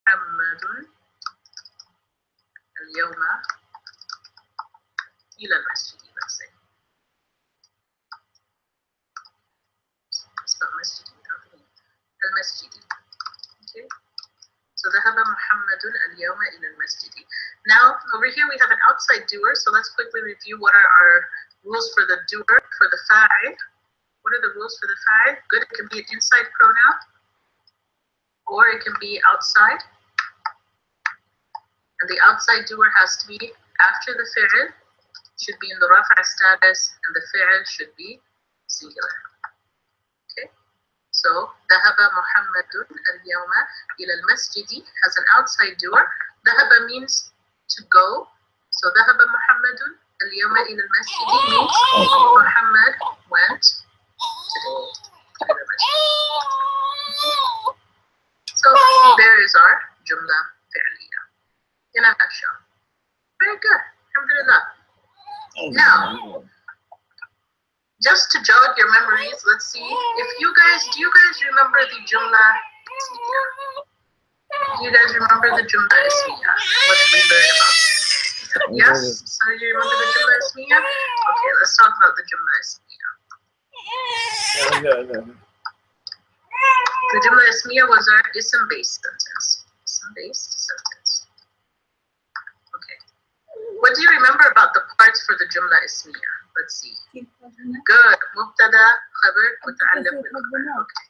محمد اليوم إلى المسجد. Let's say. Spell masjid without the المسجد. Okay. So ذهب محمد اليوم إلى المسجد. Now over here we have an outside doer. So let's quickly review what are our rules for the doer, for the fa'il. What are the rules for the fa'il? Good. It can be an inside pronoun, or it can be outside. And the outside doer has to be after the fi'il, should be in the rafa' status, and the fi'il should be singular. Okay? So, ذهب محمد اليوم إلى المسجد has an outside doer. ذهب means to go. So, ذهب محمد اليوم إلى المسجد means Muhammad went today to the masjid. So, there is our jumla fi'liya in a nutshell. Very good. Alhamdulillah. Now, just to jog your memories, let's see if do you guys remember the jumla ismiya? Do you guys remember the jumla ismiya? What did we learn about? Yes? So you remember the jumla ismiya? Okay, let's talk about the jumla ismiya. The jumla ismiya was our ism-based sentence. Ism-based sentence. Okay. What do you remember about the parts for the jumla ismiya? Let's see. Good. Mubtada, khabar, muta'alliq bil khabar. Okay.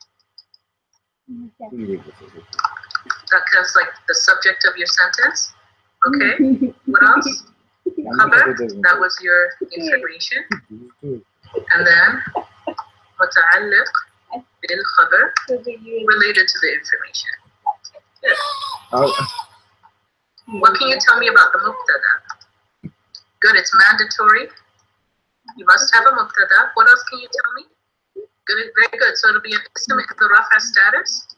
That counts like the subject of your sentence. Okay. What else? Khabar, that was your information. And then muta'alliq bil khabar, related to the information. Good. What can you tell me about the mubtada? Good, it's mandatory. You must have a mubtada. What else can you tell me? Good, very good. So it'll be an ism in the rafa status,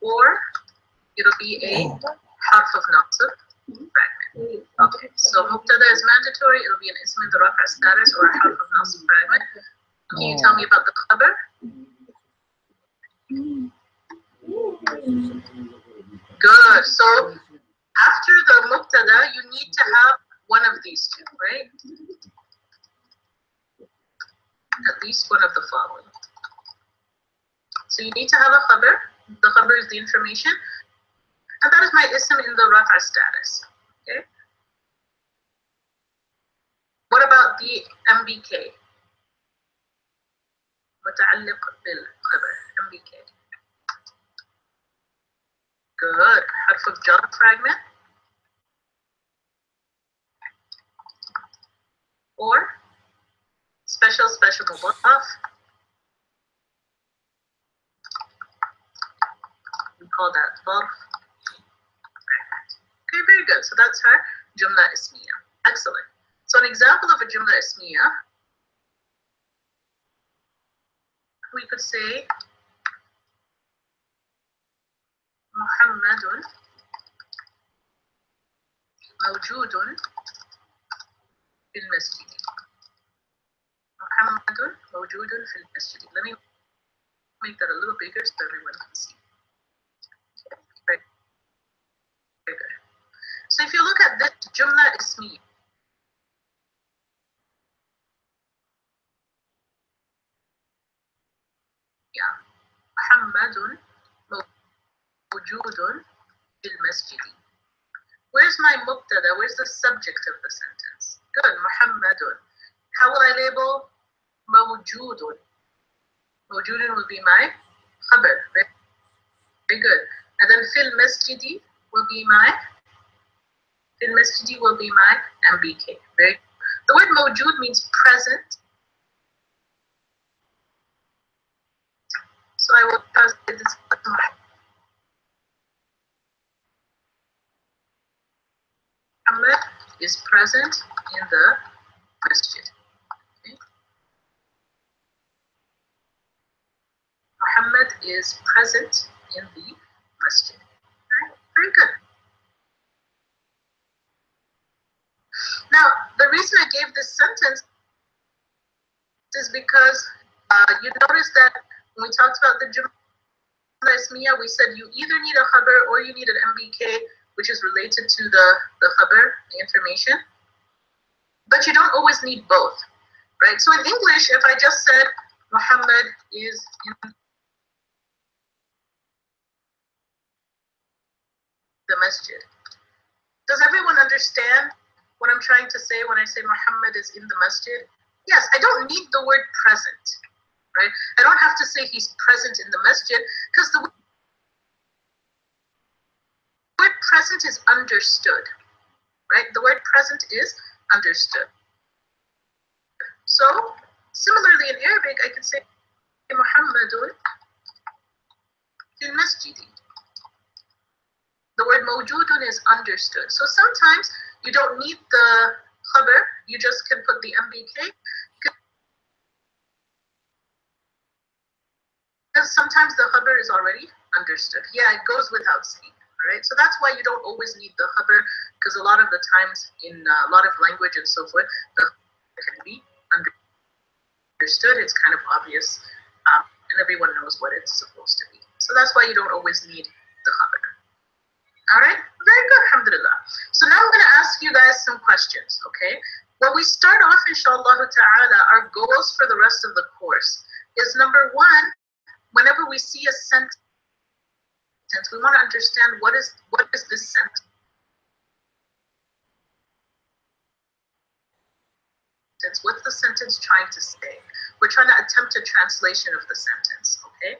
or it'll be a harf of nasb fragment. Okay, so mubtada is mandatory. It'll be an ism in the rafa status or a harf of nasb fragment. Can you tell me about the khabar? Good. So after the mubtada, you need to have one of these two, right? At least one of the following. So you need to have a khabar. The khabar is the information. And that is my ism in the rafa status. Okay. What about the MBK? متعلق بالخبر. MBK. Good. Harf of jar fragment. Or special mudaf. We call that zarf. Okay, very good. So that's our jumla ismiya. Excellent. So an example of a jumla ismiya, we could say Muhammadun mawjudun fil masjid. Muhammadun mawjudun fil masjid. Let me make that a little bigger so everyone can see. Very good. So if you look at this jumla ismiya, Muhammadun mawjudun fil masjid. Where's my mubtada? Where's the subject of the sentence? Good, Muhammadun. How will I label mawjudun? Mawjudun will be my khabar. Very good. And then fil masjidi will be my MBK. Very good. The word mawjud means present. So I will translate this. Muhammad is present in the masjid. Okay. Muhammad is present in the masjid. Right? Very good. Now, the reason I gave this sentence is because you notice that when we talked about the jumla Ismiya, we said you either need a khabar or you need an MBK, which is related to the khabar, the information. But you don't always need both, right? So in English, if I just said Muhammad is in the masjid, does everyone understand what I'm trying to say when I say Muhammad is in the masjid? Yes, I don't need the word present, right? I don't have to say he's present in the masjid, because the word present is understood, right? The word present is understood. So similarly in Arabic, I can say Muhammadun fil masjidi. The word mawjudun is understood. So sometimes you don't need the khabar, you just can put the MBK. Because sometimes the khabar is already understood. Yeah, it goes without saying, right? So that's why you don't always need the khabar, because a lot of the times in a lot of language and so forth, the khabar can be understood. It's kind of obvious, and everyone knows what it's supposed to be. So that's why you don't always need the khabar. All right, very good, alhamdulillah. So now I'm going to ask you guys some questions, okay? When we start off, inshallah ta'ala, our goals for the rest of the course is number one, whenever we see a sentence, we want to understand what is this sentence? What's the sentence trying to say? We're trying to attempt a translation of the sentence, okay?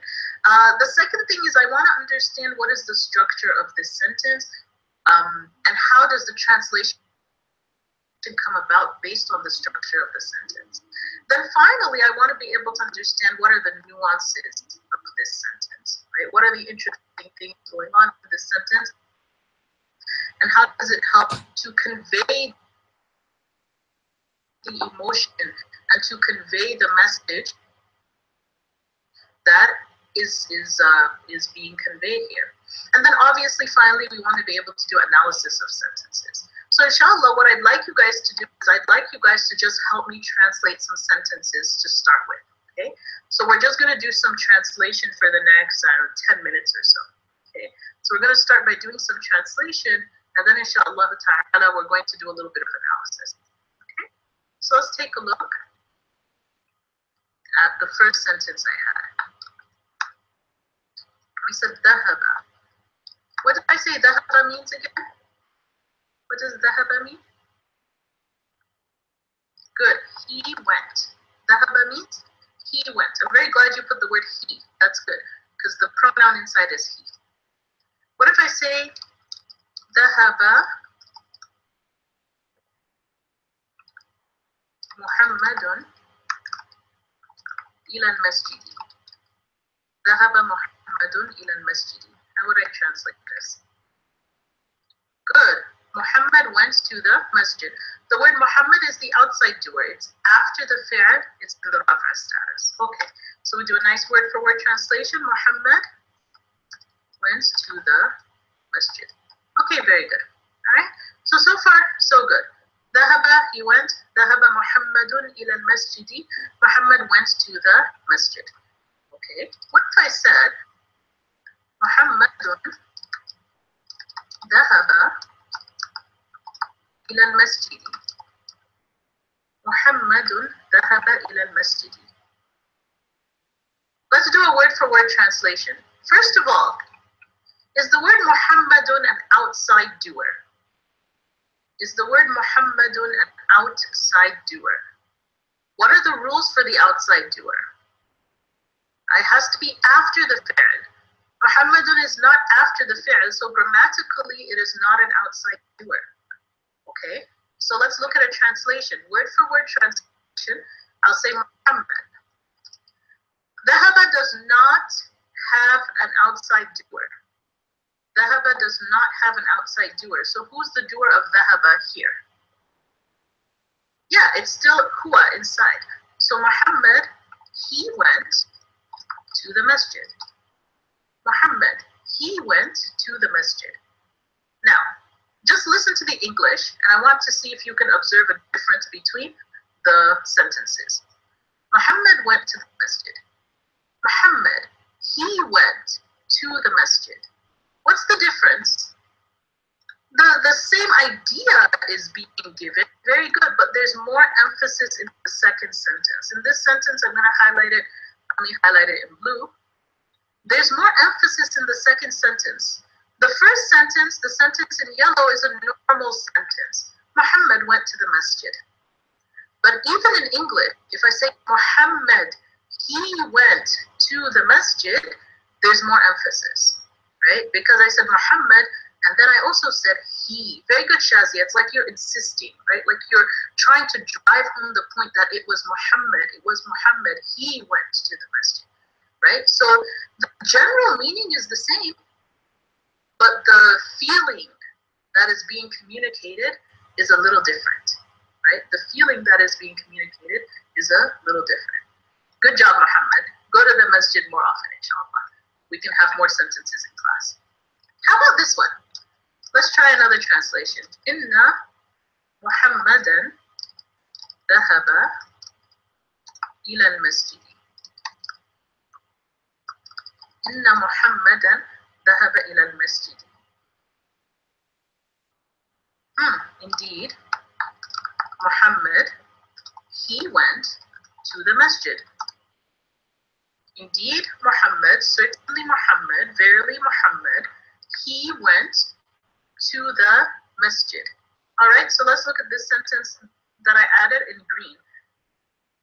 The second thing is I want to understand what is the structure of this sentence, and how does the translation come about based on the structure of the sentence. Then finally, I want to be able to understand what are the nuances of this sentence, right? What are the interesting things going on in this sentence? And how does it help to convey the emotion and to convey the message that is being conveyed here? And then obviously, finally, we want to be able to do analysis of sentences. So inshallah, what I'd like you guys to do is I'd like you guys to just help me translate some sentences to start with, okay? So we're just going to do some translation for the next 10 minutes or so, okay? So we're going to start by doing some translation, and then inshallah ta'ala, we're going to do a little bit of analysis, okay? So let's take a look at the first sentence I had. We said dhahaba. What did I say dhahaba means again? What does dhahaba mean? Good. He went. Dhahaba means he went. I'm very glad you put the word he. That's good, because the pronoun inside is he. What if I say dhahaba Muhammadun ila al-masjidi? Dhahaba Muhammadun ila al-masjidi. How would I translate this? Good. Muhammad went to the masjid. The word Muhammad is the outside doer. It's after the fi'l, it's in the rafa status. Okay, so we do a nice word for word translation. Muhammad went to the masjid. Okay, very good. All right, so far, so good. Dhahaba, he went. Dhahaba Muhammadun ila al-masjidi. Muhammad went to the masjid. Okay, what if I said Muhammadun dhahaba ila al-masjidi? Muhammadun dhahaba ila al-masjidi. Let's do a word for word translation. First of all, is the word Muhammadun an outside doer? Is the word Muhammadun an outside doer? What are the rules for the outside doer? It has to be after the fi'l. Muhammadun is not after the fi'l, so grammatically it is not an outside doer. Okay, so let's look at a translation. Word for word translation, I'll say Muhammad. Dhahaba does not have an outside doer. Dhahaba does not have an outside doer. So who's the doer of dhahaba here? Yeah, it's still huwa inside. So Muhammad, he went to the masjid. Muhammad, he went to the masjid. Now, just listen to the English, and I want to see if you can observe a difference between the sentences. Muhammad went to the masjid. Muhammad, he went to the masjid. What's the difference? The same idea is being given, very good, but there's more emphasis in the second sentence. In this sentence, I'm going to highlight it, let me highlight it in blue. There's more emphasis in the second sentence. The first sentence, the sentence in yellow, is a normal sentence. Muhammad went to the masjid. But even in English, if I say Muhammad, he went to the masjid, there's more emphasis, right? Because I said Muhammad, and then I also said he. Very good, Shazia. It's like you're insisting, right? Like you're trying to drive home the point that it was Muhammad. It was Muhammad. He went to the masjid, right? So the general meaning is the same, but the feeling that is being communicated is a little different, right? The feeling that is being communicated is a little different. Good job, Muhammad. Go to the masjid more often, inshallah. We can have more sentences in class. How about this one? Let's try another translation. Inna Muhammadan dhahaba ila al-masjid. Inna Muhammadan dhahaba ila al-masjid. Indeed, Muhammad, he went to the masjid. Indeed, Muhammad, certainly Muhammad, verily Muhammad, he went to the masjid. All right, so let's look at this sentence that I added in green.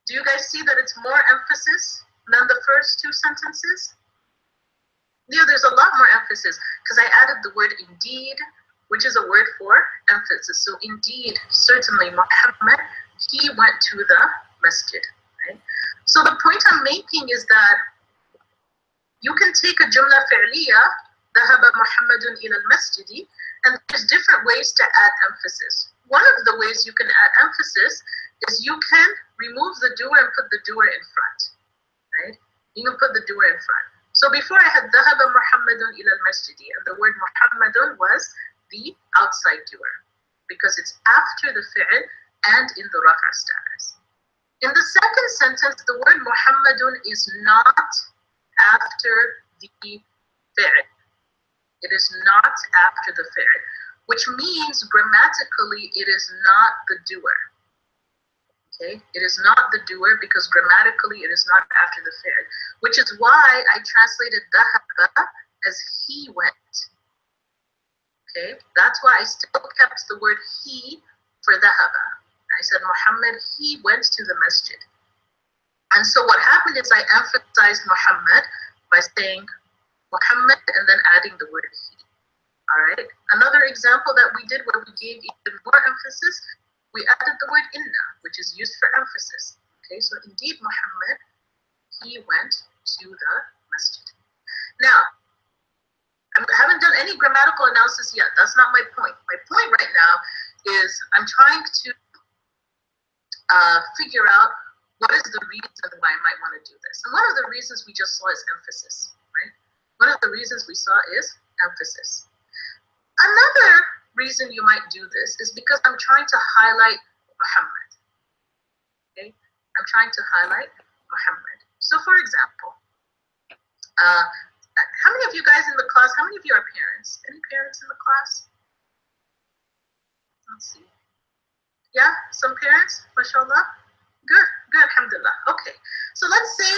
Do you guys see that it's more emphasis than the first two sentences? Yeah, there's a lot more emphasis because I added the word indeed, which is a word for emphasis. So indeed, certainly Muhammad, he went to the masjid. Right? So the point I'm making is that you can take a jumla fi'liya, dhahaba Muhammadun ila al-masjidi, and there's different ways to add emphasis. One of the ways you can add emphasis is you can remove the doer and put the doer in front. Right? You can put the doer in front. So before I had dhahaba Muhammadun ila al-masjidi, and the word Muhammadun was the outside doer because it's after the fi'l and in the rafa status. In the second sentence, the word Muhammadun is not after the fi'l. It is not after the fi'l, which means grammatically it is not the doer. Okay? It is not the doer because grammatically it is not after the fi'l, which is why I translated dhahaba as he went. Okay? That's why I still kept the word he for dhahaba. I said Muhammad, he went to the masjid. And so what happened is I emphasized Muhammad by saying Muhammad and then adding the word he. All right. Another example that we did where we gave even more emphasis, we added the word inna, which is used for emphasis. Okay, so indeed Muhammad, he went to the masjid. Now, I haven't done any grammatical analysis yet. That's not my point. My point right now is I'm trying to figure out what is the reason why I might want to do this. And one of the reasons we just saw is emphasis, right? One of the reasons we saw is emphasis. Another reason you might do this is because I'm trying to highlight Muhammad. Okay? I'm trying to highlight Muhammad. So for example, how many of you guys in the class, how many of you are parents? Any parents in the class? Let's see. Yeah, some parents, mashallah. Good, good, alhamdulillah. Okay, so let's say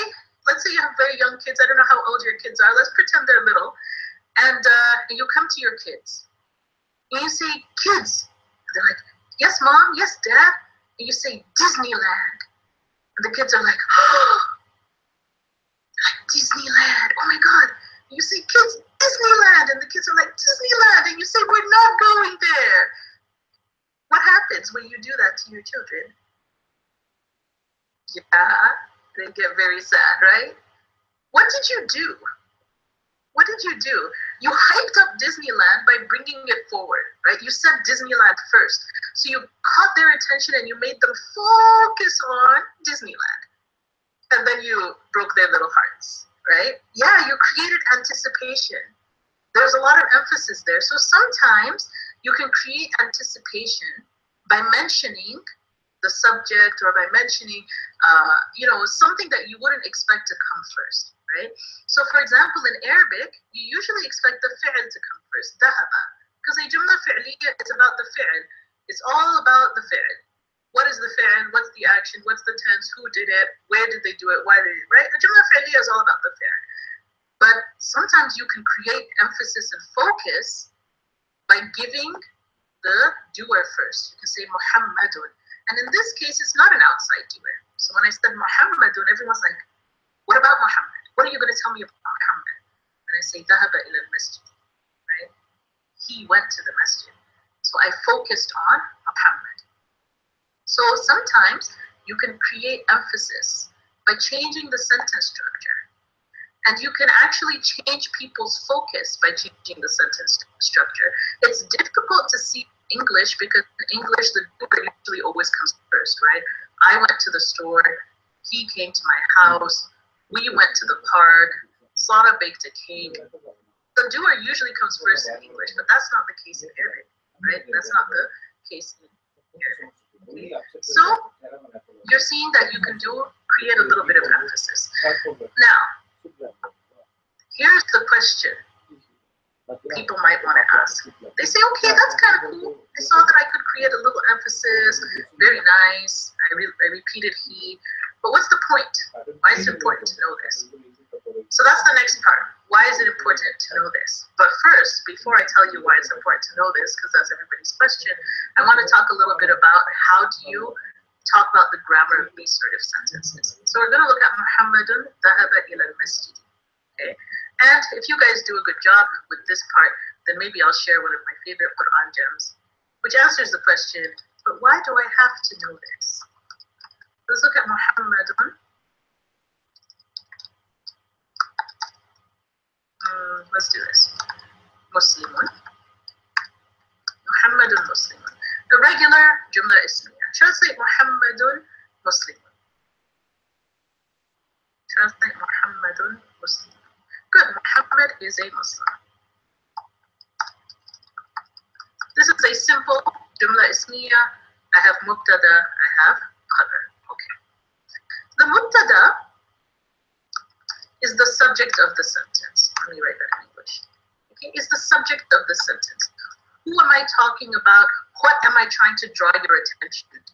you have very young kids. I don't know how old your kids are. Let's pretend they're little. And you come to your kids. And you say, kids. And they're like, yes, mom, yes, dad. And you say, Disneyland. And the kids are like, oh, Disneyland. Oh my God. And you say, kids, Disneyland. And the kids are like, Disneyland. And you say, we're not going there. What happens when you do that to your children? Yeah, they get very sad, right? What did you do? What did you do? You hyped up Disneyland by bringing it forward, right? You said Disneyland first. So you caught their attention and you made them focus on Disneyland. And then you broke their little hearts, right? Yeah, you created anticipation. There's a lot of emphasis there. So sometimes you can create anticipation by mentioning the subject or by mentioning, something that you wouldn't expect to come first. right? So for example, in Arabic, you usually expect the fi'l to come first, ذهب, because a jumla fi'liya is about the fi'l. It's all about the fi'l. What is the fi'l? What's the action? What's the tense? Who did it? Where did they do it? Why did they do it? Right? A jumla fi'liya is all about the fi'l. But sometimes you can create emphasis and focus by giving the doer first. You can say Muhammadun. And in this case, it's not an outside doer. So when I said Muhammadun, everyone's like, what about Muhammad? What are you going to tell me about Muhammad? And I say, Dhahaba ila al-masjid, right? He went to the masjid. So I focused on Muhammad. So sometimes you can create emphasis by changing the sentence structure. And you can actually change people's focus by changing the sentence structure. It's difficult to see English because in English, the doer usually always comes first, right? I went to the store, he came to my house, we went to the park, Sara baked a cake. The doer usually comes first in English, but that's not the case in Arabic, right? That's not the case in Arabic. Okay? So you're seeing that you can create a little bit of emphasis. Now, here's the question people might want to ask. They say, okay, that's kind of cool. I saw that I could create a little emphasis. Very nice. I repeated he. But what's the point? Why is it important to know this? So that's the next part. Why is it important to know this? But first, before I tell you why it's important to know this, because that's everybody's question, I want to talk a little bit about how do you talk about the grammar of these sort of sentences. So we're going to look at Muhammadun dhahaba ila al-masjid. Okay? And if you guys do a good job with this part, then maybe I'll share one of my favorite Quran gems, which answers the question, but why do I have to know this? Let's look at Muhammadun. Let's do this. Muslimun. Muhammadun Muslimun. The regular Jumla Ismiya. Translate Muhammadun Muslimun. Translate Muhammadun Muslimun. Good. Muhammad is a Muslim. This is a simple Jumla Ismiya. I have Mubtada, I have Khabar. Okay. The Mubtada is the subject of the sentence. Let me write that in English. Okay, is the subject of the sentence. Who am I talking about? What am I trying to draw your attention to?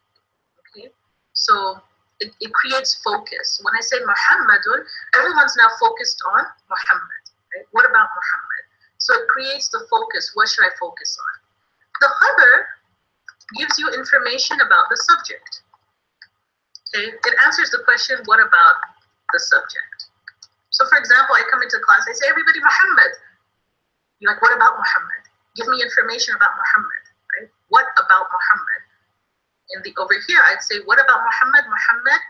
Okay, so it creates focus. When I say Muhammadun, everyone's now focused on Muhammad. Right? What about Muhammad? So it creates the focus. What should I focus on? The khabar gives you information about the subject. Okay, it answers the question, what about the subject? So for example, I come into class, I say, everybody, Muhammad. You're like, what about Muhammad? Give me information about Muhammad, right? What about Muhammad? Over here, I'd say, what about Muhammad? Muhammad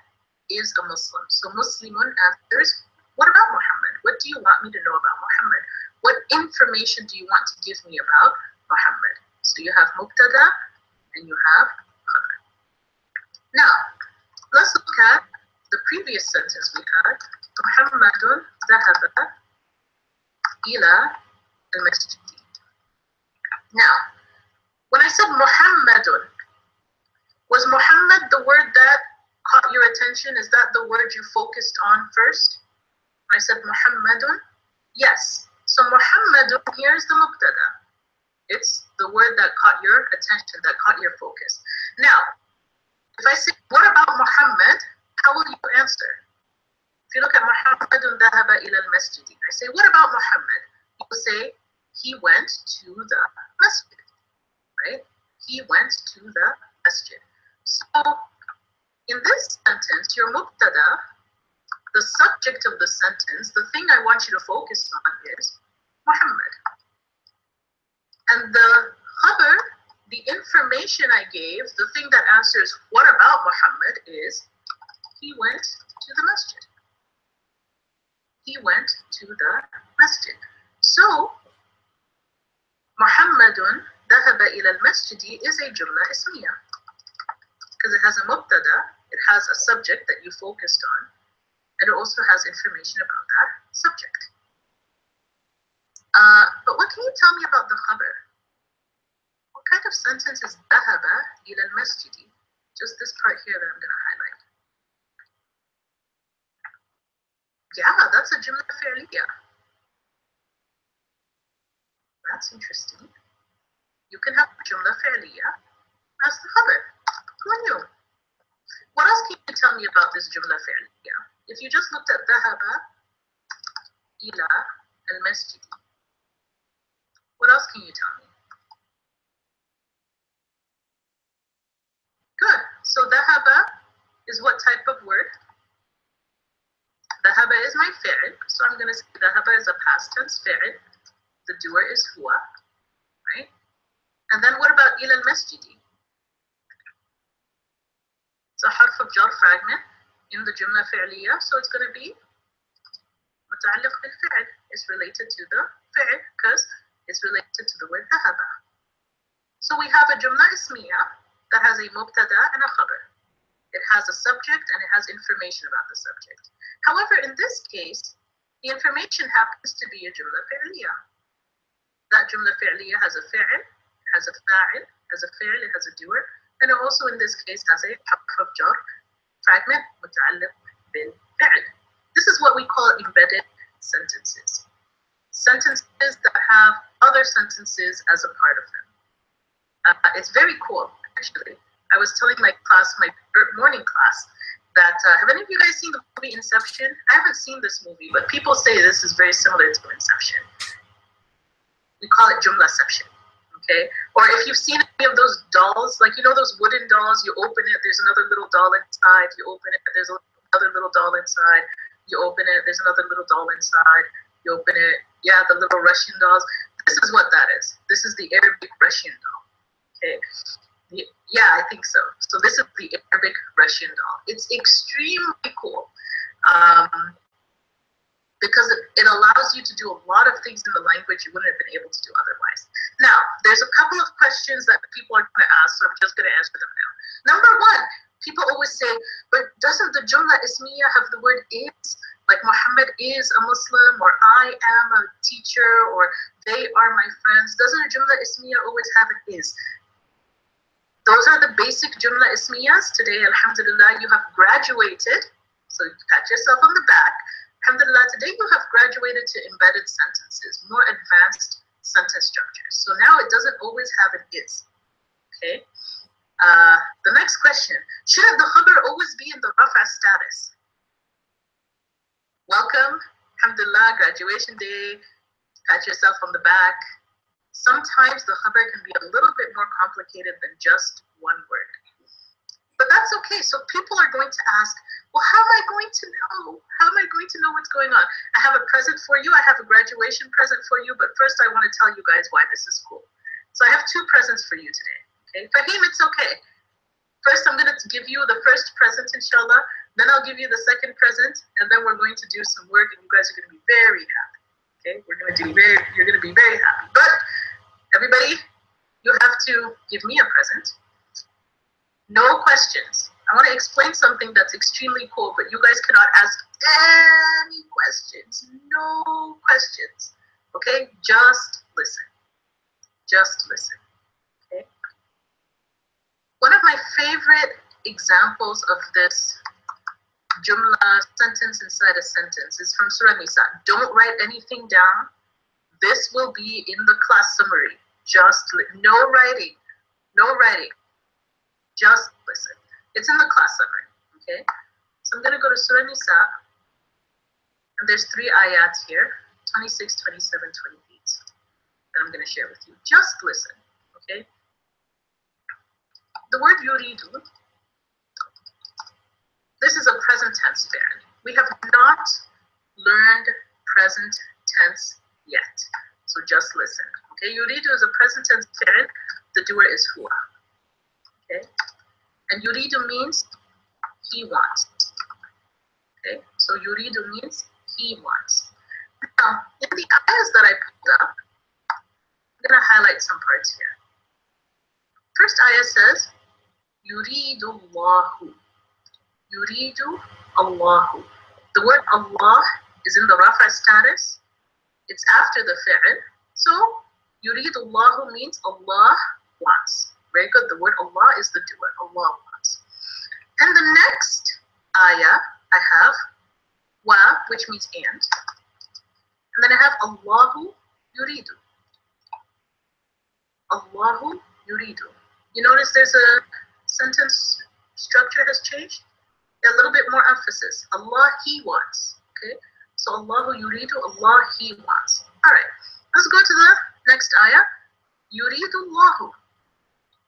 is a Muslim. So Muslimun answers, what about Muhammad? What do you want me to know about Muhammad? What information do you want to give me about Muhammad? So you have Mubtada and you have Khabar. Now, let's look at the previous sentence we had. Muhammadun dhahaba ila al-masjid. Now, when I said Muhammadun, was Muhammad the word that caught your attention? Is that the word you focused on first? When I said Muhammadun, yes. So Muhammadun, here's the Mubtada. It's the word that caught your attention, that caught your focus. Now, if I say, what about Muhammad? How will you answer? If you look at Muhammadun dhahaba ila al-masjid, I say, what about Muhammad? You will say, he went to the masjid, right? He went to the masjid. So, in this sentence, your Mubtada, the subject of the sentence, the thing I want you to focus on is Muhammad. And the khabar, the information I gave, the thing that answers what about Muhammad is, he went to the masjid. He went to the masjid. So, Muhammadun dhahaba ila al-masjidi is a Jumla Ismiya. Because it has a Mubtada, it has a subject that you focused on, and it also has information about that subject. But what can you tell me about the khabar? What kind of sentence is dhahaba ila al-masjidi? Just this part here that I'm going to highlight. Yeah, that's a jumla fi'liya. That's interesting. You can have jumla fi'liya as the khabar. Who knew? What else can you tell me about this jumla fi'liya? If you just looked at dhahaba ila al-masjid, what else can you tell me? Good. So dhahaba is what type of word? Dhahaba is my fi'l, so I'm going to say dhahaba is a past tense fi'l. The doer is huwa, right? And then what about ila al-masjidi? It's a harf of jar fragment in the jumla fi'liya, so it's going to be متعلق بالفعل. It's related to the fi'l because it's related to the word dhahaba. So we have a jumla ismiya that has a mubtada and a khabar. It has a subject and it has information about the subject. However, in this case, the information happens to be a jumla fi'liya. That jumla fi'liya has a fi'l, has a fa'il, has a fi'l, it has a doer, and it also in this case has a harf of jar fragment متعلق بالفعل. This is what we call embedded sentences. Sentences that have other sentences as a part of them. It's very cool, actually. I was telling my class, my morning class, that have any of you guys seen the movie Inception? I haven't seen this movie, but people say this is very similar to Inception. We call it Jumlaception, okay? Or if you've seen any of those dolls, like you know those wooden dolls, you open it, there's another little doll inside, you open it, there's another little doll inside, you open it, there's another little doll inside, you open it, yeah, the little Russian dolls. This is what that is. This is the Arabic Russian doll, okay? Yeah, I think so. So this is the Arabic Russian doll. It's extremely cool. Because it allows you to do a lot of things in the language you wouldn't have been able to do otherwise. Now, there's a couple of questions that people are going to ask, so I'm just going to answer them now. Number one, people always say, but doesn't the Jumla Ismiya have the word is? Like Muhammad is a Muslim, or I am a teacher, or they are my friends. Doesn't a Jumla Ismiya always have an is? Those are the basic Jumla Ismiyas. Today, alhamdulillah, you have graduated. So pat yourself on the back. Alhamdulillah, today you have graduated to embedded sentences, more advanced sentence structures. So now it doesn't always have an is. Okay. The next question: shouldn't the khabar always be in the rafa status? Welcome, alhamdulillah, graduation day. Pat yourself on the back. Sometimes the khabar can be a little bit more complicated than just one word. But that's okay. So people are going to ask, well, how am I going to know? How am I going to know what's going on? I have a present for you. I have a graduation present for you. But first, I want to tell you guys why this is cool. So I have two presents for you today. Okay, Fahim, it's okay. First, I'm going to give you the first present, inshallah. Then I'll give you the second present. And then we're going to do some work. And you guys are going to be very happy. Okay, you're going to be very happy. But everybody, you have to give me a present. No questions. I want to explain something that's extremely cool, but you guys cannot ask any questions. No questions. Okay? Just listen. Just listen. Okay? One of my favorite examples of this Jumla, sentence inside a sentence, is from Surah Nisa. Don't write anything down. This will be in the class summary. Just no writing. No writing. Just listen. It's in the class summary, okay? So I'm going to go to Surah Nisa, and there's 3 ayats here, 26, 27, 28, that I'm going to share with you. Just listen, okay? The word yuridu, this is a present tense fi'l. We have not learned present tense yet, so just listen, okay? Yuridu is a present tense fi'l. The doer is huwa, okay? And yuridu means he wants. Okay, so yuridu means he wants. Now, in the ayahs that I pulled up, I'm going to highlight some parts here. First ayah says, yuridu Allahu. Yuridu Allahu. The word Allah is in the rafa status. It's after the fi'l. So, yuridu Allahu means Allah wants. Very good. The word Allah is the doer. Allah wants. And the next ayah I have wa, which means and then I have Allahu yuridu. Allahu yuridu. You notice there's a sentence structure has changed? A little bit more emphasis. Allah, He wants. Okay? So Allahu yuridu, Allah, He wants. Alright, let's go to the next ayah. Yuridu Allahu.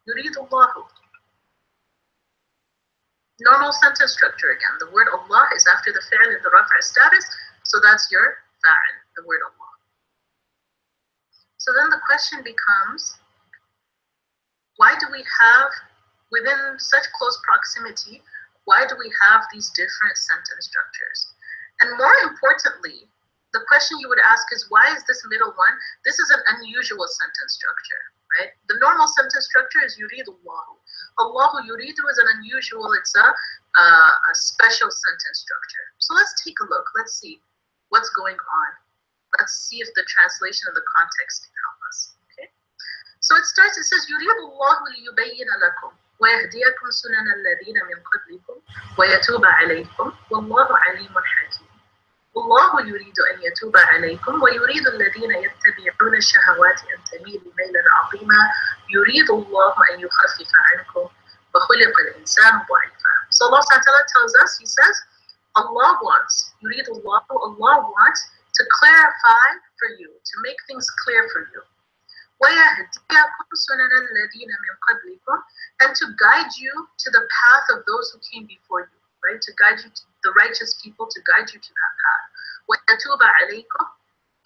Yuridu Allahu. Normal sentence structure again. The word Allah is after the fi'l in the rafa' status, so that's your fa'il, the word Allah. So then the question becomes, why do we have, within such close proximity, why do we have these different sentence structures? And more importantly, the question you would ask is, why is this middle one? This is an unusual sentence structure, right? The normal sentence structure is yuridu Allahu. Allahu yuridu is an unusual, it's a special sentence structure. So let's take a look. Let's see what's going on. Let's see if the translation of the context can help us. Okay. So it starts, it says, yuridu Allahu liyubayyina lakum wa yahdiyakum sunan alladhina min qablikum wa yatuba alaykum wallahu alimun hakim. والله يريد أن يتوب عليكم ويريد الذين يتبعون الشهوات أن تميلوا ميلا عظيما يريد الله أن يخفف عنكم وخلق الإنسان ضعيفا. So Allah tells us, He says, Allah wants, يريد الله, Allah wants to clarify for you, to make things clear for you. وَيَهْدِيَكُمْ سُنَنَ الَّذِينَ مِنْ قَبْلِكُمْ, and to guide you to the path of those who came before you, right? To guide you to the righteous people, to guide you to that path. وَيَتُوبَ عَلَيْكُمْ,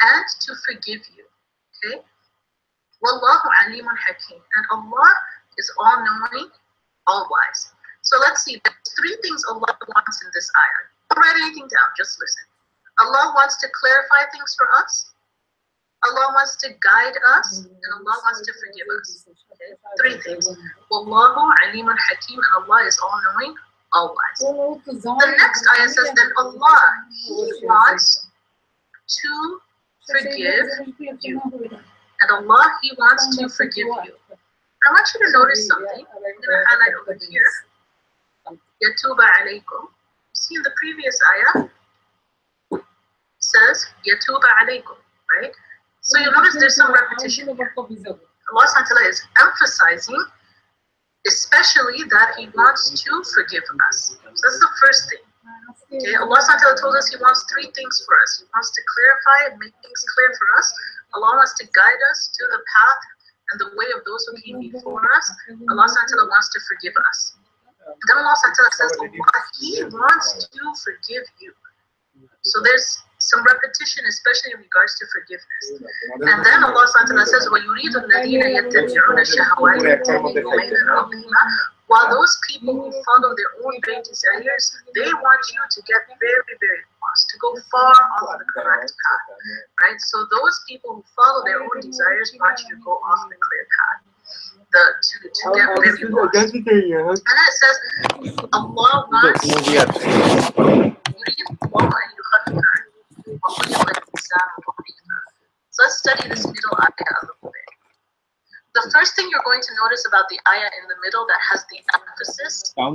and to forgive you. Okay? وَاللَّهُ عَلِيمٌ حَكِيمٌ, and Allah is all-knowing, all-wise. So let's see, there's three things Allah wants in this ayah. Don't write anything down, just listen. Allah wants to clarify things for us. Allah wants to guide us, and Allah wants to forgive us. Okay? Three things. Wallahu alimun hakim, and Allah is all-knowing, all-wise. The next ayah says, then Allah, He wants to forgive you. And Allah, He wants to forgive you. I want you to notice something. I'm going to highlight over here. Yatuba alaykum. See in the previous ayah, says Yatuba alaykum, right? So you notice there's some repetition here. Allah SWT is emphasizing especially that He wants to forgive us. So that's the first thing. Okay, Allah SWT told us He wants three things for us. He wants to clarify and make things clear for us. Allah wants to guide us to the path and the way of those who came before us. Allah SWT wants to forgive us. Then Allah SWT says, Allah, He wants to forgive you. So there's some repetition, especially in regards to forgiveness. And then Allah SWT says, وَيُرِيدُ الَّذِينَ يَتَّبِعُونَ الشَّهَوَاتِ يَتَّبِعُونَ مَيْلًا عَظِيمًا. While those people who follow their own great desires, they want you to get very, very lost, to go far off the correct path. Right? So those people who follow their own desires want you to go off the clear path. To get very lost. And then it says, Allah wants So let's study this middle ayah a little bit. The first thing you're going to notice about the ayah in the middle that has the emphasis, Allah,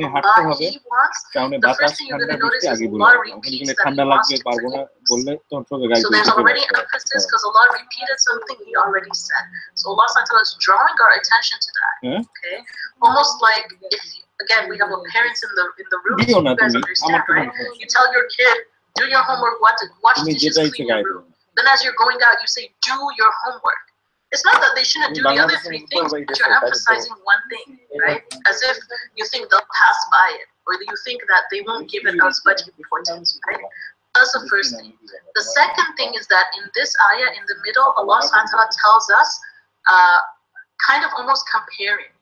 He wants, the first thing you're going to notice is Allah repeats that He wants to forgive us. So there's already emphasis because Allah repeated something He already said. So Allah is drawing our attention to that. Okay? Almost like if, again, we have a parents in the room, so you guys understand, right? You tell your kid, do your homework, wash dishes, clean your room. Then as you're going out, you say, do your homework. It's not that they shouldn't do the other three things, but you're emphasizing one thing, right? As if you think they'll pass by it, or you think that they won't give it as much importance, right? That's the first thing. The second thing is that in this ayah, in the middle, Allah SWT tells us, kind of almost comparing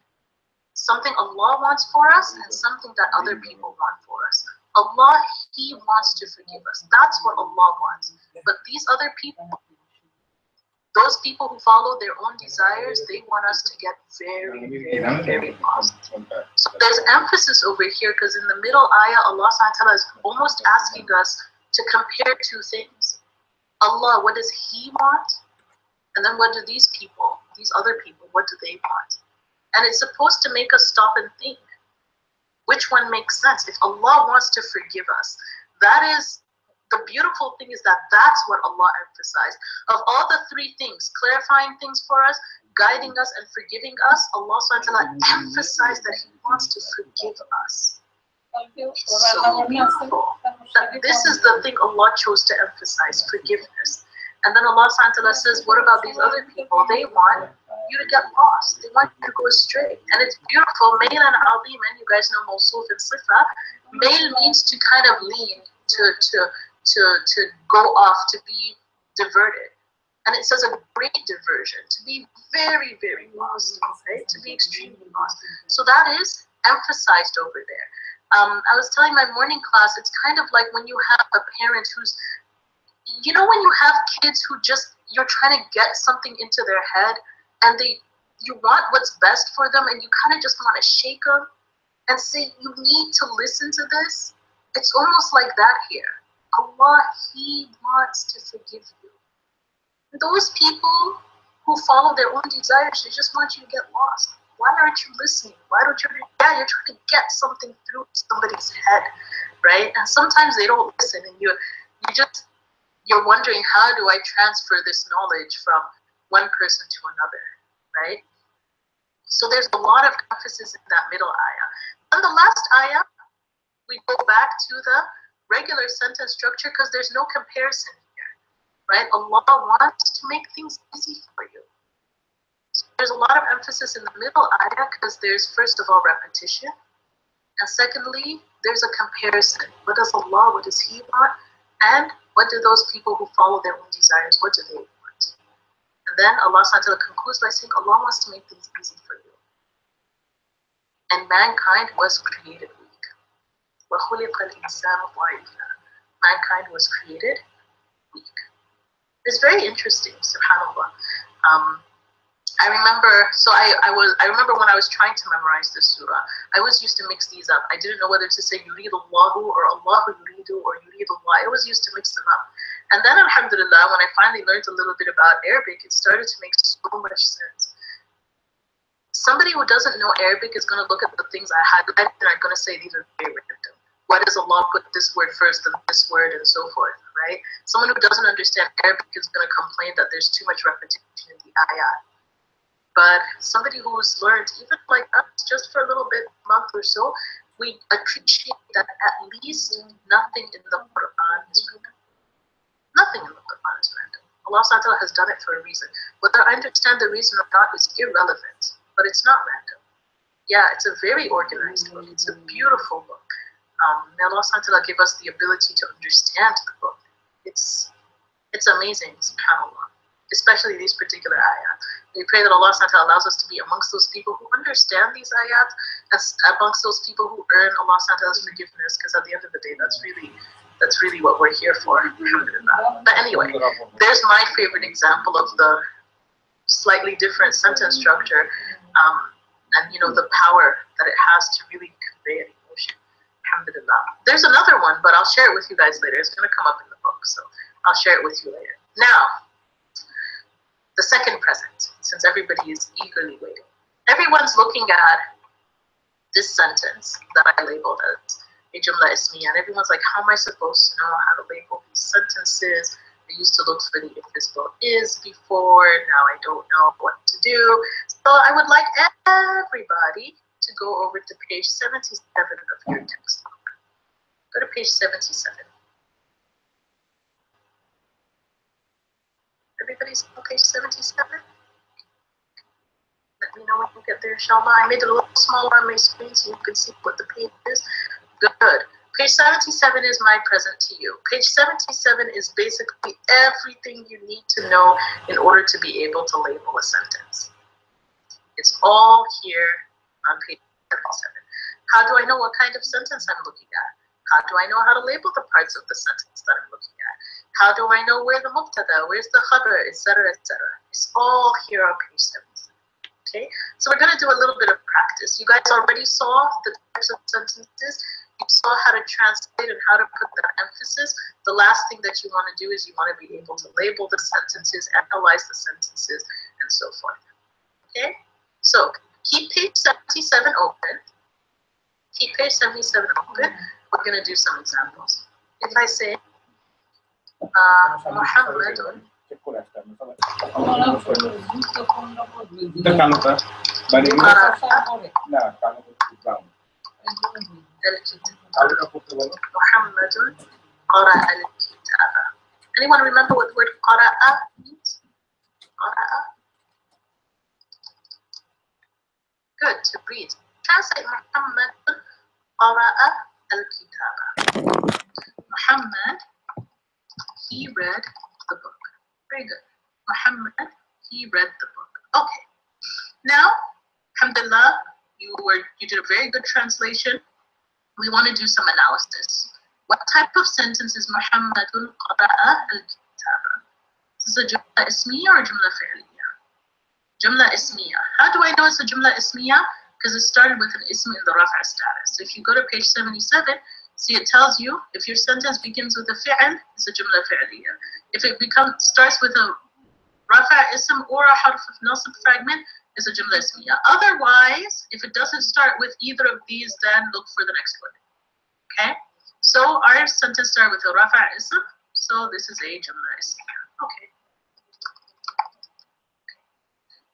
something Allah wants for us and something that other people want for us. Allah, He wants to forgive us. That's what Allah wants. But these other people, those people who follow their own desires, they want us to get very, very, very lost. So there's emphasis over here because in the middle ayah, Allah SWT is almost asking us to compare two things. Allah, what does He want? And then what do these people, these other people, what do they want? And it's supposed to make us stop and think. Which one makes sense? If Allah wants to forgive us, that is the beautiful thing is that that's what Allah emphasized. Of all the three things, clarifying things for us, guiding us, and forgiving us, Allah subhanahu wa ta'ala emphasized that He wants to forgive us. It's so beautiful that this is the thing Allah chose to emphasize, forgiveness. And then Allah subhanahu wa ta'ala says, what about these other people? They want you to get lost. They want you to go astray. And it's beautiful. Mail and alim, and you guys know Mawsuf and Sifa. Mail means to kind of lean, to go off, to be diverted. And it says a great diversion, to be very, very lost, right? To be extremely lost. So that is emphasized over there. I was telling my morning class, it's kind of like when you have a parent who's, you know, when you have kids who just, you're trying to get something into their head and you want what's best for them and you kind of just want to shake them and say, you need to listen to this. It's almost like that here. Allah, He wants to forgive you. Those people who follow their own desires, they just want you to get lost. Why aren't you listening? Why don't you? Yeah, you're trying to get something through somebody's head, right? And sometimes they don't listen, and you're wondering, how do I transfer this knowledge from one person to another, right? So there's a lot of emphasis in that middle ayah. And the last ayah, we go back to the regular sentence structure because there's no comparison here, right? Allah wants to make things easy for you. So there's a lot of emphasis in the middle ayah because there's, first of all, repetition. And secondly, there's a comparison. What does Allah, what does He want? And what do those people who follow their own desires, what do they want? And then Allah subhanahu wa ta'ala concludes by saying, Allah wants to make things easy for you. And mankind was created weak. وَخُلِقَ الْإِنسَانُ ضَعِيفًا. Mankind was created weak. It's very interesting, subhanAllah. I remember, so I remember when I was trying to memorize this surah, I was used to mix these up. I didn't know whether to say Yurid Allahu or Allahu Yuridu or Yurid Allah. I was used to mix them up. And then alhamdulillah, when I finally learned a little bit about Arabic, it started to make so much sense. Somebody who doesn't know Arabic is going to look at the things I highlighted and are going to say these are very random. Why does Allah put this word first and this word and so forth, right? Someone who doesn't understand Arabic is going to complain that there's too much repetition in the ayat. But somebody who's learned, even like us, just for a little bit, a month or so, we appreciate that at least nothing in the Quran is random. Nothing in the Quran is random. Allah subhanahu wa ta'ala has done it for a reason. Whether I understand the reason or not is irrelevant, but it's not random. Yeah, it's a very organized book. It's a beautiful book. May Allah subhanahu wa ta'ala give us the ability to understand the book. It's amazing, subhanAllah. Especially these particular ayat. We pray that Allah subhanahu wa ta'ala allows us to be amongst those people who understand these ayat, as amongst those people who earn Allah subhanahu wa ta'ala's forgiveness, because at the end of the day, that's really what we're here for. But anyway, there's my favorite example of the slightly different sentence structure, and you know, the power that it has to really convey an emotion. Alhamdulillah. There's another one, but I'll share it with you guys later. It's going to come up in the book, so I'll share it with you later. Now, the second present, since everybody is eagerly waiting. Everyone's looking at this sentence that I labeled as a Jumla Ismiya, and everyone's like, how am I supposed to know how to label these sentences? I used to look for the if this book is before, now I don't know what to do. So I would like everybody to go over to page 77 of your textbook. Go to page 77. Everybody's on page 77? Let me know when you get there, inshallah. I made it a little smaller on my screen so you can see what the page is. Good. Page 77 is my present to you. Page 77 is basically everything you need to know in order to be able to label a sentence. It's all here on page 77. How do I know what kind of sentence I'm looking at? How do I know how to label the parts of the sentence that I'm looking at? How do I know where the mubtada, where's the khabar, etc., etc.? It's all here on page 77. Okay, so we're going to do a little bit of practice. You guys already saw the types of sentences. You saw how to translate and how to put that emphasis. The last thing that you want to do is you want to be able to label the sentences, analyze the sentences, and so forth. Okay, so keep page 77 open. Keep page 77 open. We're going to do some examples. If I say, محمد محمد قرأ الكتاب. Anyone remember what the word قرأ means? قرأ. Good, to read. Translate Muhammad قرأ الكتاب. Muhammad, he read the book. Very good. Muhammad, he read the book. Okay. Now, alhamdulillah, you did a very good translation. We want to do some analysis. What type of sentence is Muhammadun qara'a al-kitaba? Is this a jumla ismiya or jumla fi'liya? Jumla ismiya. How do I know it's a jumla ismiya? Because it started with an ism in the rafa status. So if you go to page 77, see it tells you if your sentence begins with a fi'l, it's a jumla fi'liya. If it starts with a rafa ism or a harf of nasb fragment, it's a jumla ismiya. Otherwise, if it doesn't start with either of these, then look for the next one. Okay? So our sentence started with a rafa ism, so this is a jumla ismiya. Okay.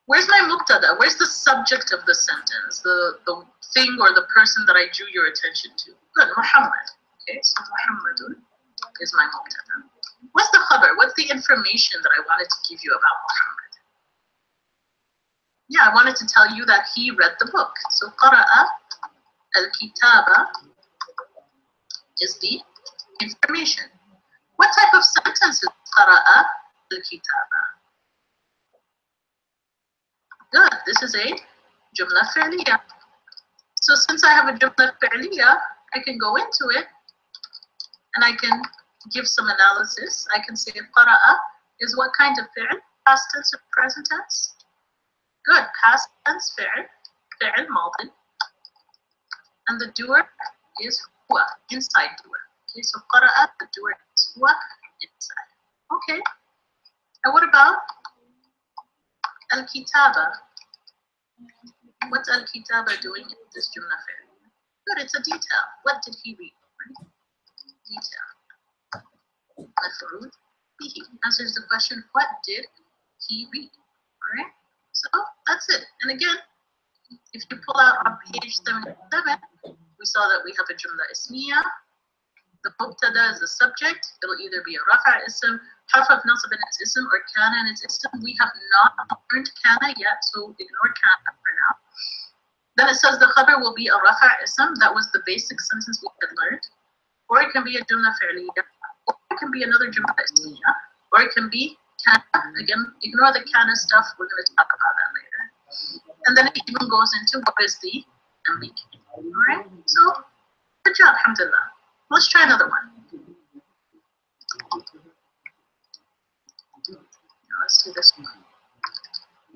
Where's my mubtada? Where's the subject of the sentence? The thing or the person that I drew your attention to? Good, Muhammad. Okay, so Muhammadun is my mubtada. What's the khabar? What's the information that I wanted to give you about Muhammad? Yeah, I wanted to tell you that he read the book. So qara'a al-kitaba is the information. What type of sentence is qara'a al-kitaba? Good, this is a jumla fi'liya. So since I have a jumla fi'liya, I can go into it and I can give some analysis. I can say qara'a is what kind of fi'l? Past tense or present tense? Good, past tense fi'l, fi'l madin. And the doer is huwa, inside doer. Okay, so qara'a, the doer is huwa, inside. Okay, and what about al-kitaba? What's al-kitaba doing in this jumla fi'l? Good, it's a detail. What did he read? Right? Detail. Maf'ul bihi answers the question, what did he read? Alright, so that's it. And again, if you pull out on page 77, we saw that we have a jumla ismiya. The mubtada is the subject. It'll either be a rafa ism, harf of nasb in its ism, or kana in its ism. We have not learned kana yet, so ignore kana for now. Then it says the khabar will be a rafa ism. That was the basic sentence we had learned. Or it can be a jumla fi'liya. Or it can be another jumla ismiya. Or it can be kana. Again, ignore the kana stuff. We're going to talk about that later. And then it even goes into what is the ambiguity. Alright? So, good job, alhamdulillah. Let's try another one. Now let's do this one.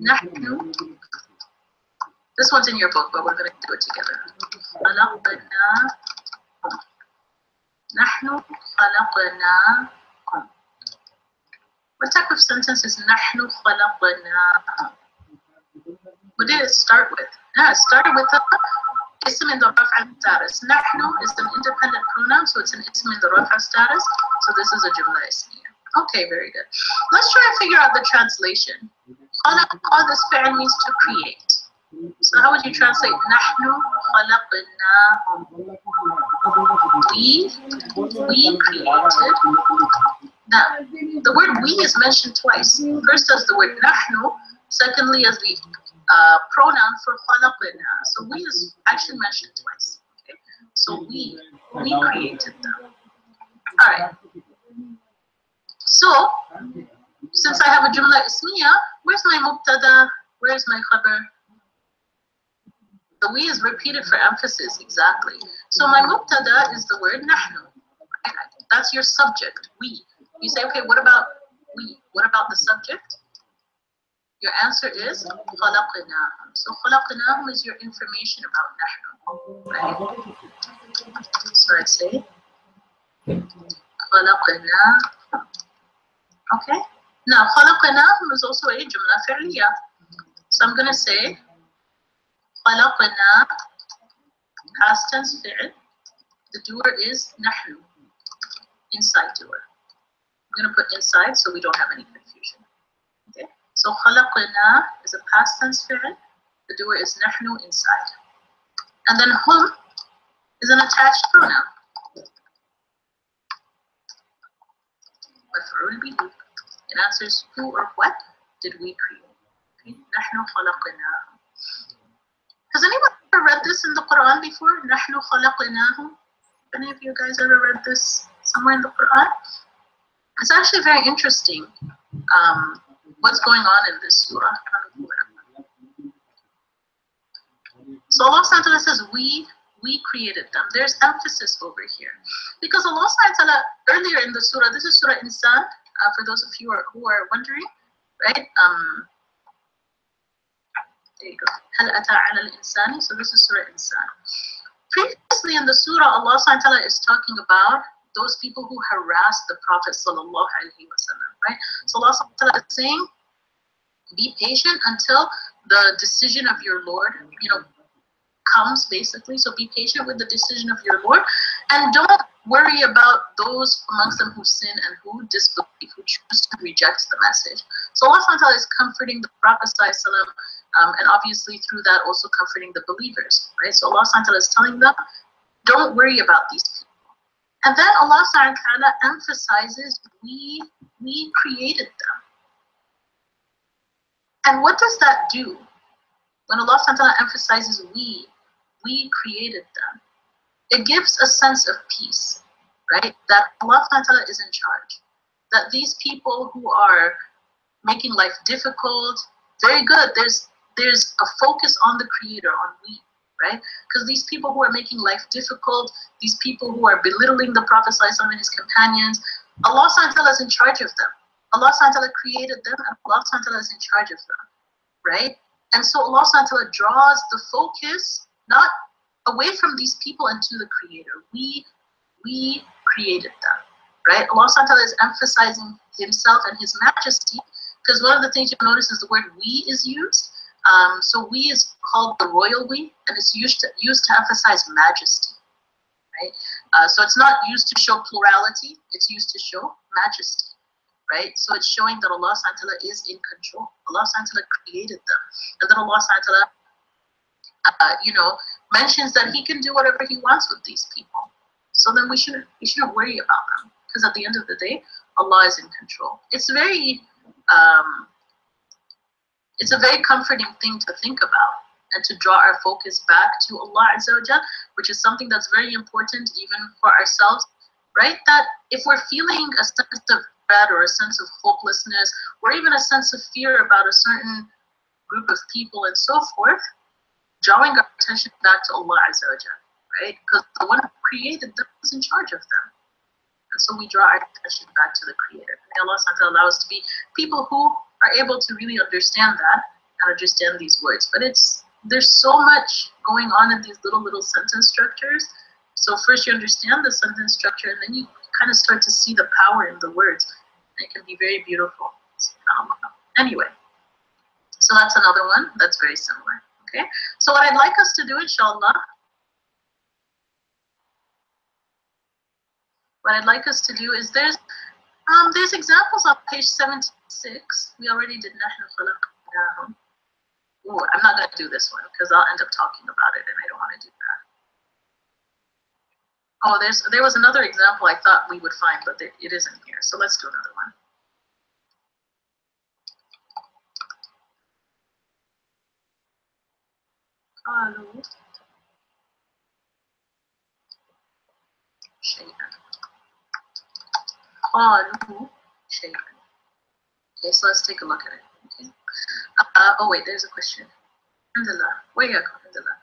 Nahnu. This one's in your book, but we're going to do it together. Nahnu khalaqnaakum. What type of sentence is nahnu khalaqnaakum? What did it start with? Yeah, it started with a ism in the rafa status. Nahnu is an independent pronoun, so it's an ism in the rafa status. So this is a jumla ismiya. Okay, very good. Let's try and figure out the translation. Khalaqa, this fi'l means to create. So how would you translate nahnu khalaqnahum? We created them. The word we is mentioned twice. First as the word nahnu, secondly as the pronoun for khalaqna. So we is actually mentioned twice. Okay? So we created them. Alright. So since I have a jumla ismiya, where's my mubtada? Where's my khabar? The we is repeated for emphasis, exactly. So my mubtada is the word nahnu. That's your subject, we. You say, okay, what about we? What about the subject? Your answer is khalaqnahum. So khalaqnahum is your information about nahnu. Right? So I'd say khalaqnahum. Okay? Now khalaqnahum is also a jumla fi'liya. So I'm going to say khalaqna, past tense fi'l. The doer is nahnu, inside doer. I'm going to put inside so we don't have any confusion. Okay? So خلقنا is a past tense fi'l. The doer is نحن, inside. And then hum is an attached pronoun. مفعول به. It answers who or what did we create. Okay? نحن خلقناهم. Has anyone ever read this in the Quran before? نحن خلقناهم. Any of you guys ever read this somewhere in the Quran? It's actually very interesting what's going on in this surah. So Allah subhanahu wa ta'ala says, we created them. There's emphasis over here. Because Allah subhanahu wa ta'ala, earlier in the surah, this is Surah Insan, for those of you who are wondering, right? There you go. هل أتى على الإنسان? So this is Surah Insan. Previously in the surah, Allah subhanahu wa ta'ala is talking about those people who harassed the Prophet sallallahu alaihi wasallam, right? So Allah subhanahu wa ta'ala is saying, be patient until the decision of your Lord, comes, basically. So be patient with the decision of your Lord, and don't worry about those amongst them who sin and who disbelieve, who choose to reject the message. So Allah subhanahu wa ta'ala is comforting the Prophet and obviously through that also comforting the believers, right? So Allah subhanahu wa ta'ala is telling them, don't worry about these people. And then Allah subhanahu wa ta'ala emphasizes, we created them. And what does that do? When Allah subhanahu wa ta'ala emphasizes we created them, it gives a sense of peace, right? That Allah subhanahu wa ta'ala is in charge. That these people who are making life difficult, very good. There's a focus on the Creator, on we, right? Because these people who are making life difficult, these people who are belittling the Prophet ﷺ and his companions, Allah subhanahu wa ta'ala is in charge of them. Allah subhanahu wa ta'ala created them, and Allah subhanahu wa ta'ala is in charge of them, right? And so Allah subhanahu wa ta'ala draws the focus not away from these people and to the Creator. We created them, right? Allah subhanahu wa ta'ala is emphasizing himself and his majesty, because one of the things you'll notice is the word we is used. So we is called the royal we, and it's used to emphasize majesty, right? So it's not used to show plurality, it's used to show majesty, right? So it's showing that Allah subhanahu wa ta'ala is in control. Allah subhanahu wa ta'ala created them. And then Allah subhanahu wa ta'ala, mentions that he can do whatever he wants with these people. So then we shouldn't worry about them, because at the end of the day, Allah is in control. It's a very comforting thing to think about, and to draw our focus back to Allah Azza wa Jal, which is something that's very important even for ourselves, right? That if we're feeling a sense of dread or a sense of hopelessness, or even a sense of fear about a certain group of people and so forth, drawing our attention back to Allah Azza wa Jal, right? Because the one who created them is in charge of them. And so we draw our attention back to the Creator. May Allah subhanahu wa ta'ala allow us to be people who are able to really understand that and understand these words. But there's so much going on in these little sentence structures. So first you understand the sentence structure, and then you kind of start to see the power in the words. And it can be very beautiful. Anyway, so that's another one that's very similar. Okay, so what I'd like us to do, inshallah, is there's examples on page 76. We already did نحن خلقناهم. Ooh, I'm not going to do this one because I'll end up talking about it, and I don't want to do that. Oh, there was another example I thought we would find, but it isn't here. So let's do another one. قالوا شيئا. قالوا شيئا. Okay, so let's take a look at it. Okay. Oh wait, there's a question. Alhamdulillah. Where you go? Alhamdulillah.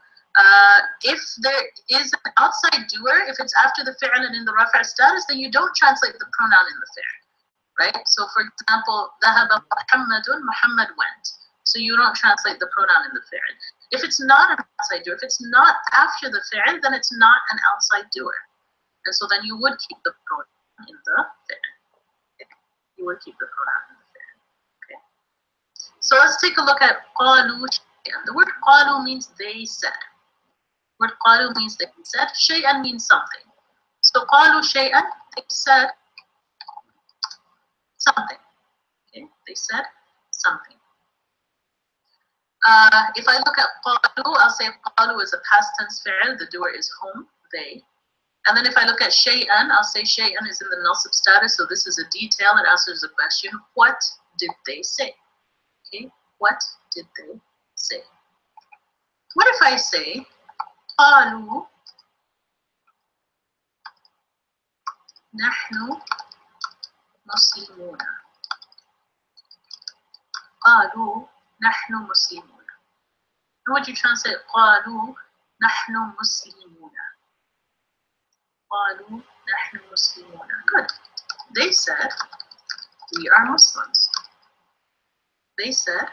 If there is an outside doer, if it's after the fi'l and in the rafa' status, then you don't translate the pronoun in the fi'l, right? So for example, ذهب محمد, Muhammad went. So you don't translate the pronoun in the fi'l. If it's not an outside doer, if it's not after the fi'l, then it's not an outside doer. And so then you would keep the pronoun in the fi'l. You would keep the pronoun in the fi'l. Okay. So let's take a look at قالوا شيئا. The word قالوا means they said. The word قالوا means they said. شيئا means something. So قالوا شيئا, they said something. Okay, they said something. If I look at قالوا, I'll say قالوا is a past tense fi'l, the doer is whom, they. And then if I look at shay'an, I'll say shay'an is in the nasib status, so this is a detail, it answers the question, what did they say? Okay, what did they say? What if I say قالوا نحن مسلمون. قالوا نحن مسلمون. How would you translate قالوا نحن مسلمون? قالوا نحن مسلمون. Good. They said we are Muslims. They said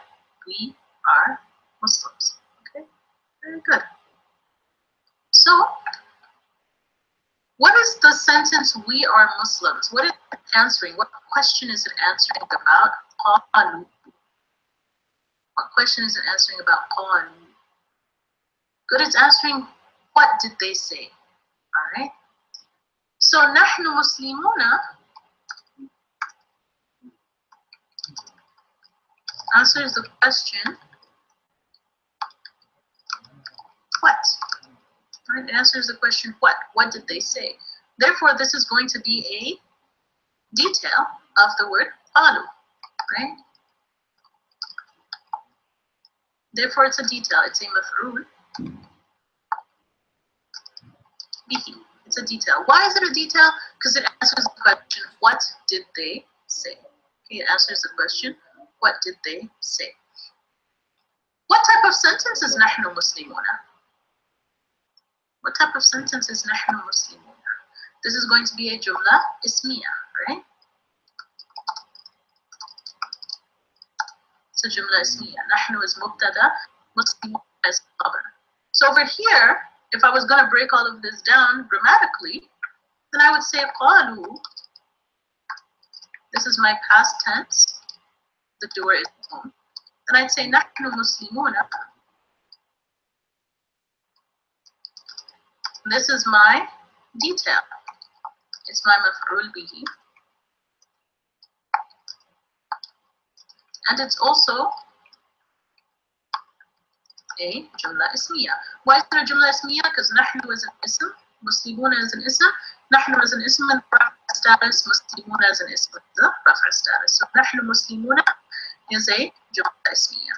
we are Muslims. Okay, very good. So, what is the sentence we are Muslims? What is it answering? What question is it answering about قالوا? What question is it answering about قالوا? Good, it's answering what did they say. Alright. So نحن مسلمون answers the question what? Right? It answers the question what? What did they say? Therefore, this is going to be a detail of the word قالوا, right? Therefore, it's a detail. It's a maf'ul bihi. It's a detail. Why is it a detail? Because it answers the question, what did they say? Okay, it answers the question, what did they say? What type of sentence is نحن مسلمون? What type of sentence is نحن مسلمون? This is going to be a jumla ismiya, right? It's a jumla ismiya. نحن is mubtada, مسلمون is khabar. So over here, if I was going to break all of this down grammatically, then I would say قالوا. This is my past tense. The doer is home. Then I'd say نحن مسلمون. This is my detail. It's my maf'ul bihi. And it's also a jumla ismiya. Why is it a jumla ismiya? Because نحن is an ism, مسلمون is an ism, نحن is an ism and rafa status, مسلمون is an ism, the rafa status. So نحن مسلمون is a jumla ismiya.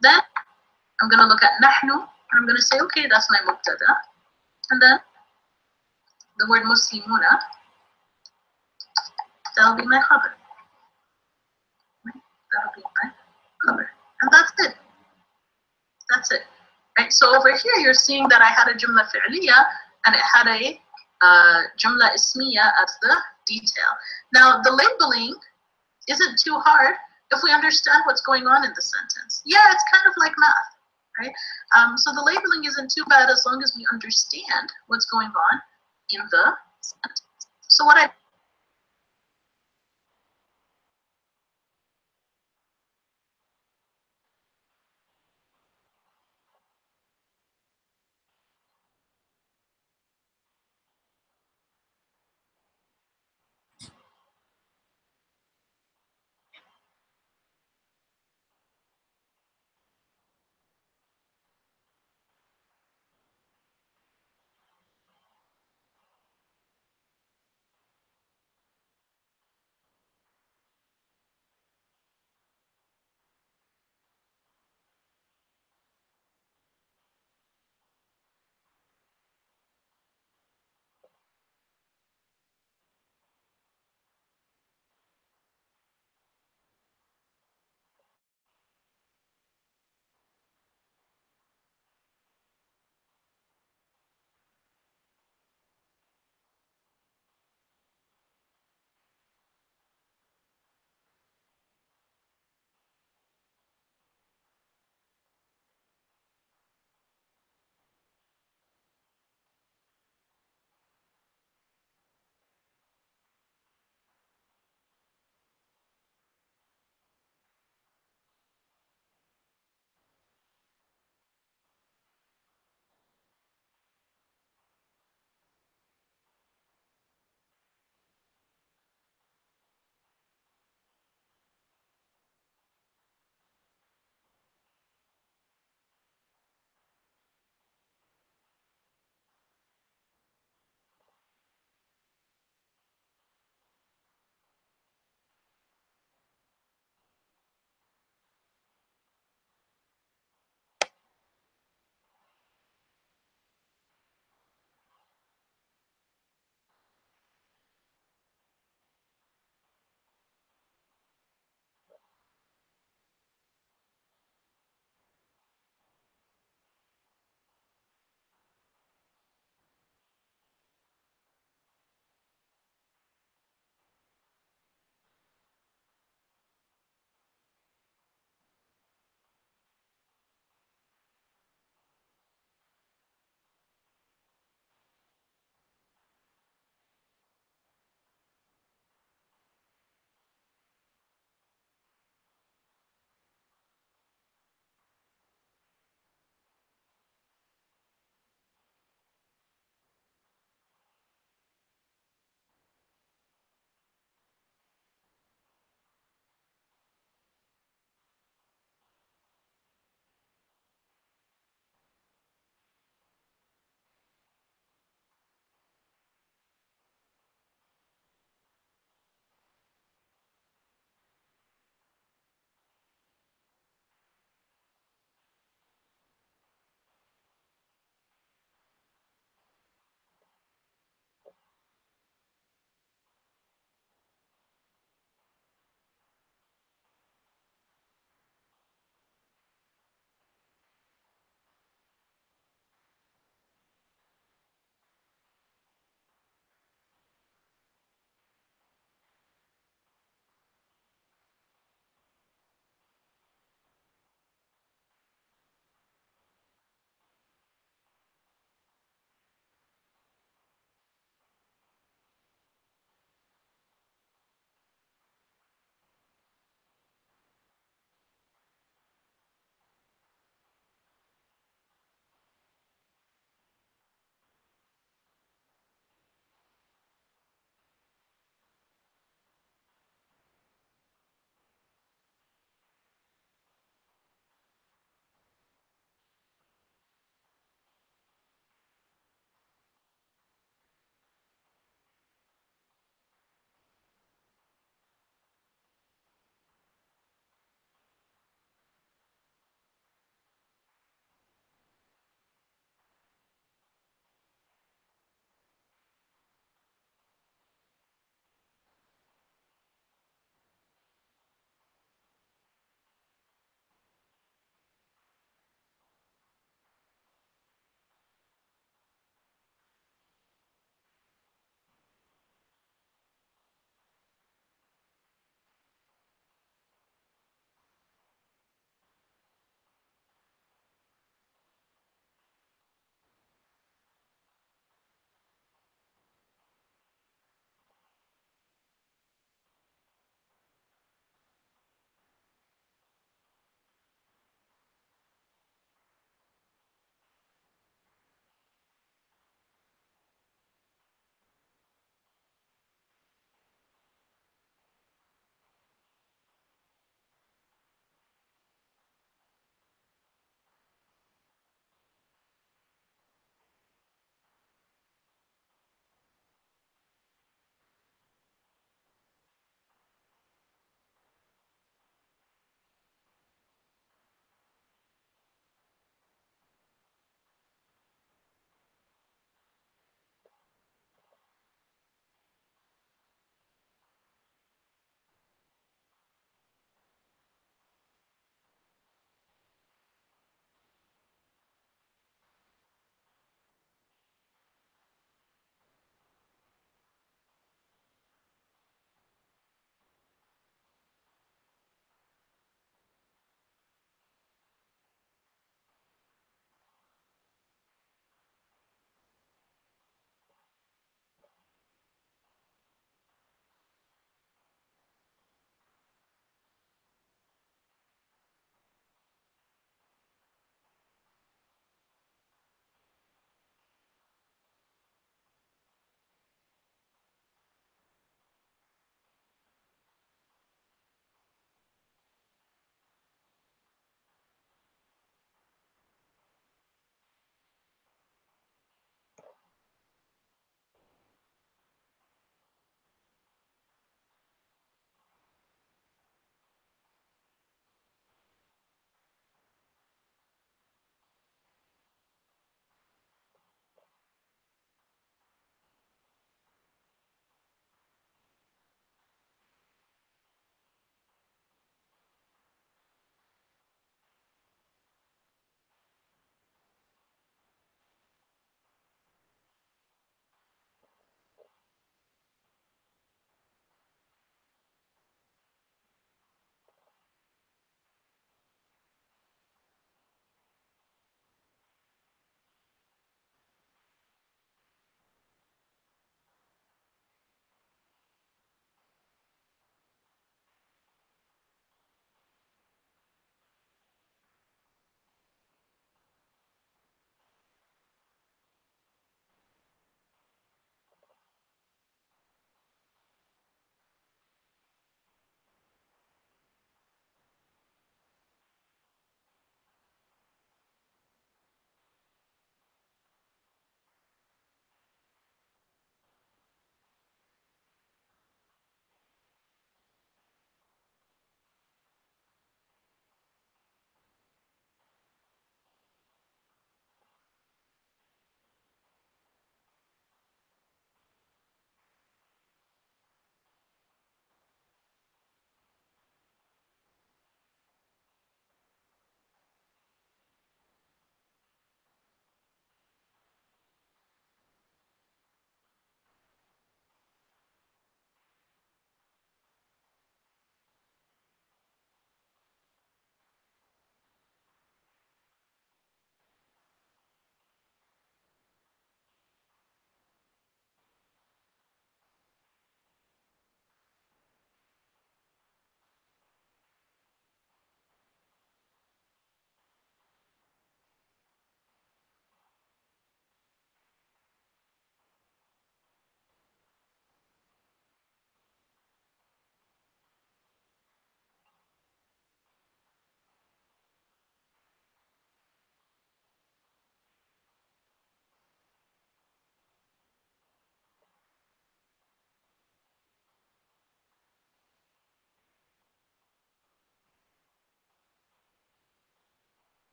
Then I'm going to look at نحن and I'm going to say, okay, that's my mubtada. And then the word muslimuna, that'll be my khabar. That'll be my khabar. And that's it. That's it. Right? So over here, you're seeing that I had a jumla fi'liya and it had a jumla ismiya as the detail. Now, the labeling isn't too hard if we understand what's going on in the sentence. Yeah, it's kind of like math, right? So the labeling isn't too bad as long as we understand what's going on in the sentence. So what I